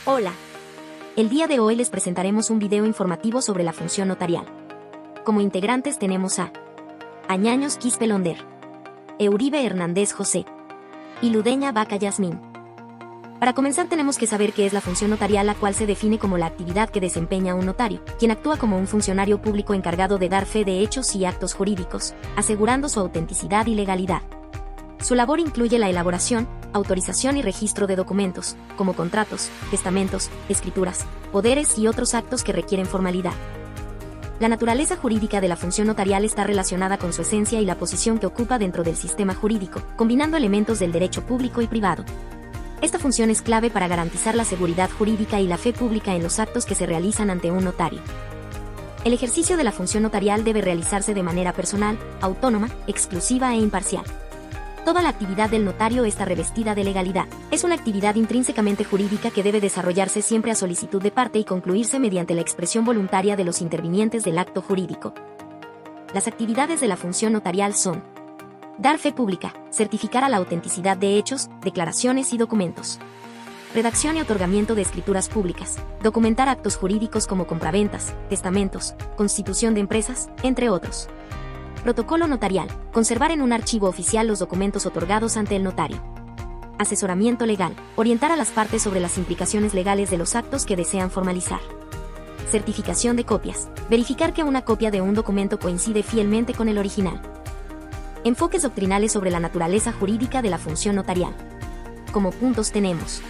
Hola. El día de hoy les presentaremos un video informativo sobre la función notarial. Como integrantes tenemos a Añaños Quispe Londer, Euribe Hernández José y Ludeña Vaca Yasmín. Para comenzar tenemos que saber qué es la función notarial, la cual se define como la actividad que desempeña un notario, quien actúa como un funcionario público encargado de dar fe de hechos y actos jurídicos, asegurando su autenticidad y legalidad. Su labor incluye la elaboración, autorización y registro de documentos, como contratos, testamentos, escrituras, poderes y otros actos que requieren formalidad. La naturaleza jurídica de la función notarial está relacionada con su esencia y la posición que ocupa dentro del sistema jurídico, combinando elementos del derecho público y privado. Esta función es clave para garantizar la seguridad jurídica y la fe pública en los actos que se realizan ante un notario. El ejercicio de la función notarial debe realizarse de manera personal, autónoma, exclusiva e imparcial. Toda la actividad del notario está revestida de legalidad. Es una actividad intrínsecamente jurídica que debe desarrollarse siempre a solicitud de parte y concluirse mediante la expresión voluntaria de los intervinientes del acto jurídico. Las actividades de la función notarial son: dar fe pública, certificar a la autenticidad de hechos, declaraciones y documentos. Redacción y otorgamiento de escrituras públicas, documentar actos jurídicos como compraventas, testamentos, constitución de empresas, entre otros. Protocolo notarial, conservar en un archivo oficial los documentos otorgados ante el notario. Asesoramiento legal, orientar a las partes sobre las implicaciones legales de los actos que desean formalizar. Certificación de copias, verificar que una copia de un documento coincide fielmente con el original. Enfoques doctrinales sobre la naturaleza jurídica de la función notarial. Como puntos tenemos: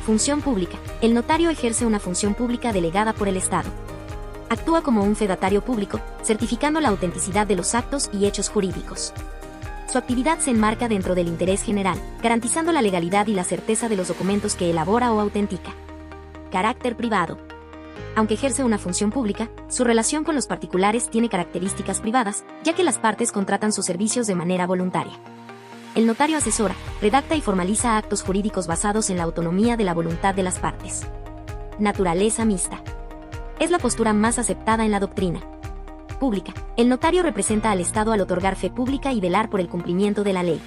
función pública. El notario ejerce una función pública delegada por el Estado. Actúa como un fedatario público, certificando la autenticidad de los actos y hechos jurídicos. Su actividad se enmarca dentro del interés general, garantizando la legalidad y la certeza de los documentos que elabora o autentica. Carácter privado. Aunque ejerce una función pública, su relación con los particulares tiene características privadas, ya que las partes contratan sus servicios de manera voluntaria. El notario asesora, redacta y formaliza actos jurídicos basados en la autonomía de la voluntad de las partes. Naturaleza mixta. Es la postura más aceptada en la doctrina pública. El notario representa al Estado al otorgar fe pública y velar por el cumplimiento de la ley.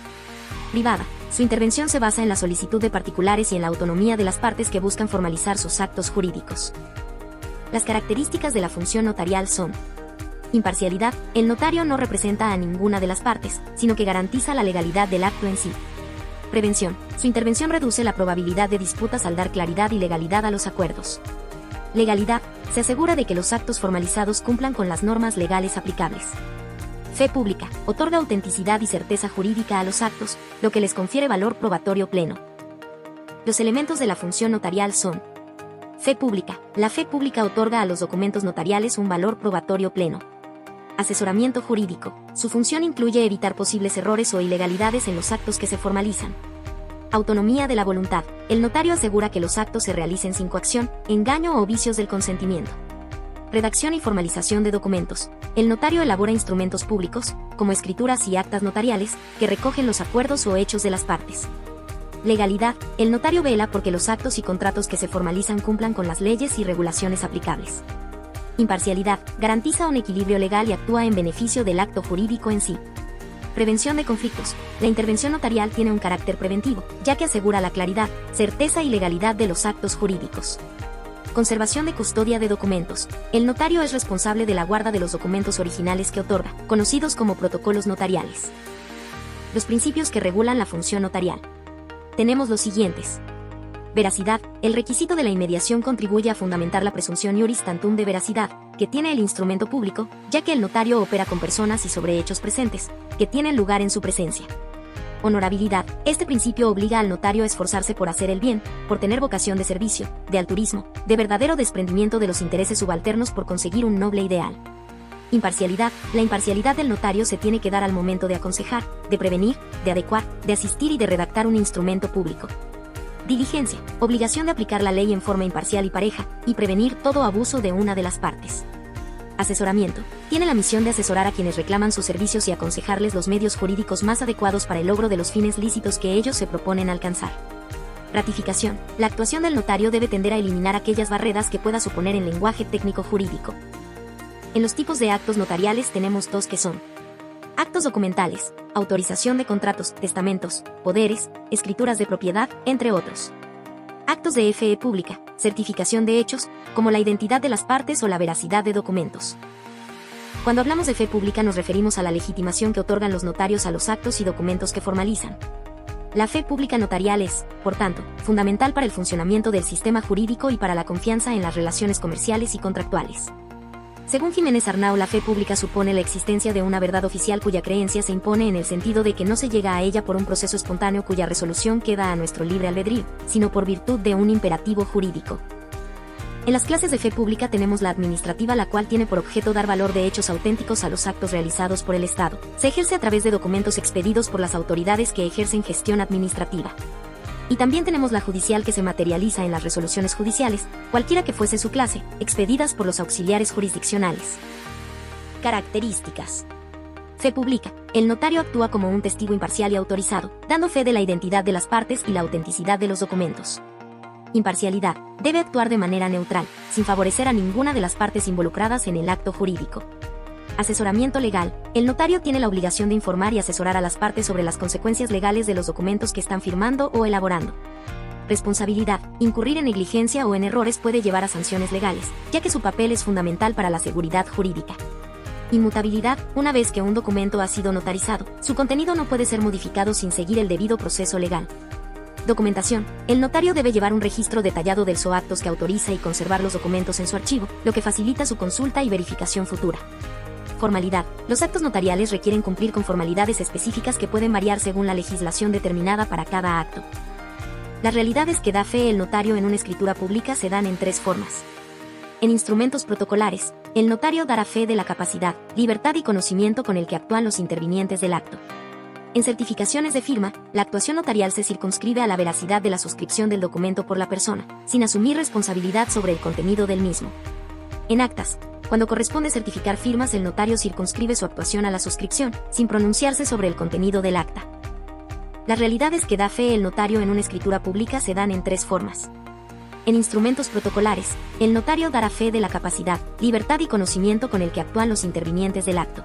Privada. Su intervención se basa en la solicitud de particulares y en la autonomía de las partes que buscan formalizar sus actos jurídicos. Las características de la función notarial son: imparcialidad. El notario no representa a ninguna de las partes, sino que garantiza la legalidad del acto en sí. Prevención. Su intervención reduce la probabilidad de disputas al dar claridad y legalidad a los acuerdos. Legalidad. Se asegura de que los actos formalizados cumplan con las normas legales aplicables. Fe pública. Otorga autenticidad y certeza jurídica a los actos, lo que les confiere valor probatorio pleno. Los elementos de la función notarial son: fe pública. La fe pública otorga a los documentos notariales un valor probatorio pleno. Asesoramiento jurídico. Su función incluye evitar posibles errores o ilegalidades en los actos que se formalizan. Autonomía de la voluntad. El notario asegura que los actos se realicen sin coacción, engaño o vicios del consentimiento. Redacción y formalización de documentos. El notario elabora instrumentos públicos, como escrituras y actas notariales, que recogen los acuerdos o hechos de las partes. Legalidad. El notario vela porque los actos y contratos que se formalizan cumplan con las leyes y regulaciones aplicables. Imparcialidad. Garantiza un equilibrio legal y actúa en beneficio del acto jurídico en sí. Prevención de conflictos. La intervención notarial tiene un carácter preventivo, ya que asegura la claridad, certeza y legalidad de los actos jurídicos. Conservación de custodia de documentos. El notario es responsable de la guarda de los documentos originales que otorga, conocidos como protocolos notariales. Los principios que regulan la función notarial. Tenemos los siguientes. Veracidad. El requisito de la inmediación contribuye a fundamentar la presunción iuris tantum de veracidad, que tiene el instrumento público, ya que el notario opera con personas y sobre hechos presentes, que tienen lugar en su presencia. Honorabilidad. Este principio obliga al notario a esforzarse por hacer el bien, por tener vocación de servicio, de altruismo, de verdadero desprendimiento de los intereses subalternos por conseguir un noble ideal. Imparcialidad. La imparcialidad del notario se tiene que dar al momento de aconsejar, de prevenir, de adecuar, de asistir y de redactar un instrumento público. Diligencia. Obligación de aplicar la ley en forma imparcial y pareja, y prevenir todo abuso de una de las partes. Asesoramiento. Tiene la misión de asesorar a quienes reclaman sus servicios y aconsejarles los medios jurídicos más adecuados para el logro de los fines lícitos que ellos se proponen alcanzar. Ratificación. La actuación del notario debe tender a eliminar aquellas barreras que pueda suponer el lenguaje técnico jurídico. En los tipos de actos notariales tenemos dos que son: actos documentales, autorización de contratos, testamentos, poderes, escrituras de propiedad, entre otros. Actos de fe pública, certificación de hechos, como la identidad de las partes o la veracidad de documentos. Cuando hablamos de fe pública nos referimos a la legitimación que otorgan los notarios a los actos y documentos que formalizan. La fe pública notarial es, por tanto, fundamental para el funcionamiento del sistema jurídico y para la confianza en las relaciones comerciales y contractuales. Según Jiménez Arnau, la fe pública supone la existencia de una verdad oficial cuya creencia se impone en el sentido de que no se llega a ella por un proceso espontáneo cuya resolución queda a nuestro libre albedrío, sino por virtud de un imperativo jurídico. En las clases de fe pública tenemos la administrativa, la cual tiene por objeto dar valor de hechos auténticos a los actos realizados por el Estado. Se ejerce a través de documentos expedidos por las autoridades que ejercen gestión administrativa. Y también tenemos la judicial, que se materializa en las resoluciones judiciales, cualquiera que fuese su clase, expedidas por los auxiliares jurisdiccionales. Características. Fe pública. El notario actúa como un testigo imparcial y autorizado, dando fe de la identidad de las partes y la autenticidad de los documentos. Imparcialidad. Debe actuar de manera neutral, sin favorecer a ninguna de las partes involucradas en el acto jurídico. Asesoramiento legal. El notario tiene la obligación de informar y asesorar a las partes sobre las consecuencias legales de los documentos que están firmando o elaborando. Responsabilidad. Incurrir en negligencia o en errores puede llevar a sanciones legales, ya que su papel es fundamental para la seguridad jurídica. Inmutabilidad. Una vez que un documento ha sido notarizado, su contenido no puede ser modificado sin seguir el debido proceso legal. Documentación. El notario debe llevar un registro detallado de los actos que autoriza y conservar los documentos en su archivo, lo que facilita su consulta y verificación futura. Formalidad. Los actos notariales requieren cumplir con formalidades específicas que pueden variar según la legislación determinada para cada acto. Las realidades que da fe el notario en una escritura pública se dan en tres formas. En instrumentos protocolares, el notario dará fe de la capacidad, libertad y conocimiento con el que actúan los intervinientes del acto. En certificaciones de firma, la actuación notarial se circunscribe a la veracidad de la suscripción del documento por la persona, sin asumir responsabilidad sobre el contenido del mismo. En actas, cuando corresponde certificar firmas, el notario circunscribe su actuación a la suscripción, sin pronunciarse sobre el contenido del acta. Las realidades que da fe el notario en una escritura pública se dan en tres formas. En instrumentos protocolares, el notario dará fe de la capacidad, libertad y conocimiento con el que actúan los intervinientes del acto.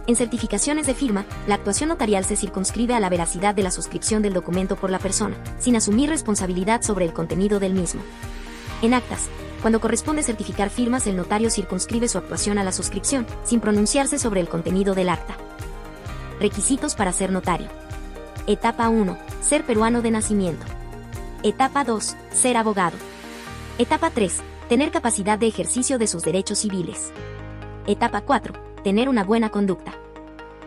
En certificaciones de firma, la actuación notarial se circunscribe a la veracidad de la suscripción del documento por la persona, sin asumir responsabilidad sobre el contenido del mismo. En actas, cuando corresponde certificar firmas, el notario circunscribe su actuación a la suscripción, sin pronunciarse sobre el contenido del acta. Requisitos para ser notario. Etapa 1. Ser peruano de nacimiento. Etapa 2. Ser abogado. Etapa 3. Tener capacidad de ejercicio de sus derechos civiles. Etapa 4. Tener una buena conducta.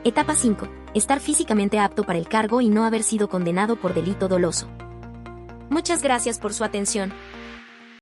Etapa 5. Estar físicamente apto para el cargo y no haber sido condenado por delito doloso. Muchas gracias por su atención.